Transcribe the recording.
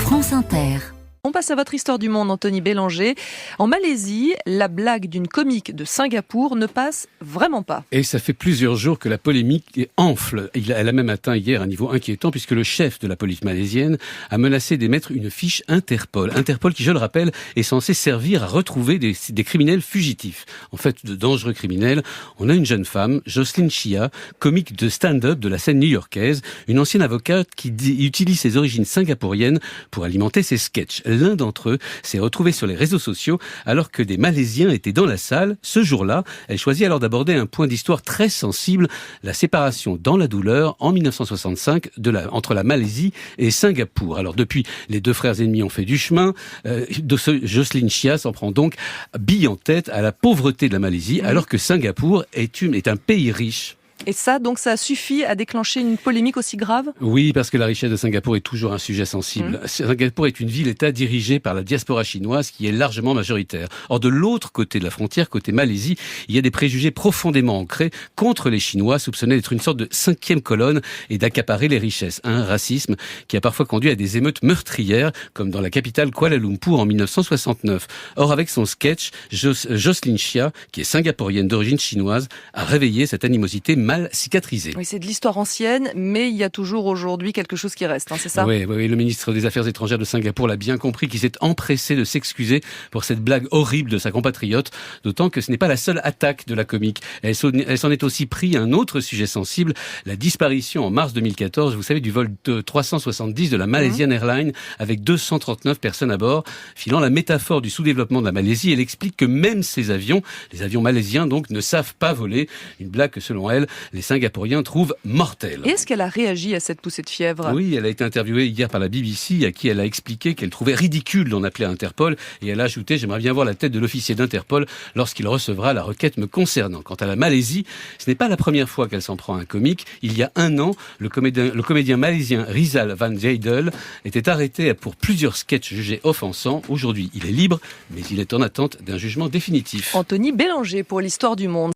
France Inter. On passe à votre histoire du monde, Anthony Bélanger. En Malaisie, la blague d'une comique de Singapour ne passe vraiment pas. Et ça fait plusieurs jours que la polémique enfle. Elle a même atteint hier un niveau inquiétant puisque le chef de la police malaisienne a menacé d'émettre une fiche Interpol. Interpol qui, je le rappelle, est censé servir à retrouver des criminels fugitifs. En fait, de dangereux criminels. On a une jeune femme, Jocelyn Chia, comique de stand-up de la scène new-yorkaise, une ancienne avocate qui utilise ses origines singapouriennes pour alimenter ses sketchs. L'un d'entre eux s'est retrouvé sur les réseaux sociaux alors que des Malaisiens étaient dans la salle. Ce jour-là, elle choisit alors d'aborder un point d'histoire très sensible, la séparation dans la douleur en 1965 entre la Malaisie et Singapour. Alors depuis, les deux frères ennemis ont fait du chemin. Jocelyn Chia s'en prend donc bille en tête à la pauvreté de la Malaisie alors que Singapour est un pays riche. Et ça, donc, ça suffit à déclencher une polémique aussi grave ? Oui, parce que la richesse de Singapour est toujours un sujet sensible. Singapour est une ville-État dirigée par la diaspora chinoise qui est largement majoritaire. Or, de l'autre côté de la frontière, côté Malaisie, il y a des préjugés profondément ancrés contre les Chinois, soupçonnés d'être une sorte de cinquième colonne et d'accaparer les richesses. Un racisme qui a parfois conduit à des émeutes meurtrières, comme dans la capitale Kuala Lumpur en 1969. Or, avec son sketch, Jocelyn Chia, qui est singapourienne d'origine chinoise, a réveillé cette animosité mal cicatrisé. Oui, c'est de l'histoire ancienne, mais il y a toujours aujourd'hui quelque chose qui reste, c'est ça ? Oui, le ministre des Affaires étrangères de Singapour l'a bien compris, qu'il s'est empressé de s'excuser pour cette blague horrible de sa compatriote, d'autant que ce n'est pas la seule attaque de la comique. Elle s'en est aussi pris un autre sujet sensible, la disparition en mars 2014, vous savez, du vol 370 de la Malaysian Airlines, avec 239 personnes à bord. Filant la métaphore du sous-développement de la Malaisie, elle explique que même ces avions, les avions malaisiens donc, ne savent pas voler. Une blague que, selon elle, les Singapouriens trouvent mortelle. Et est-ce qu'elle a réagi à cette poussée de fièvre ? Oui, elle a été interviewée hier par la BBC, à qui elle a expliqué qu'elle trouvait ridicule d'en appeler à Interpol, et elle a ajouté « J'aimerais bien voir la tête de l'officier d'Interpol lorsqu'il recevra la requête me concernant ». Quant à la Malaisie, ce n'est pas la première fois qu'elle s'en prend à un comique. Il y a un an, le comédien malaisien Rizal Van Zeidel était arrêté pour plusieurs sketchs jugés offensants. Aujourd'hui, il est libre, mais il est en attente d'un jugement définitif. Anthony Bélanger pour l'histoire du monde.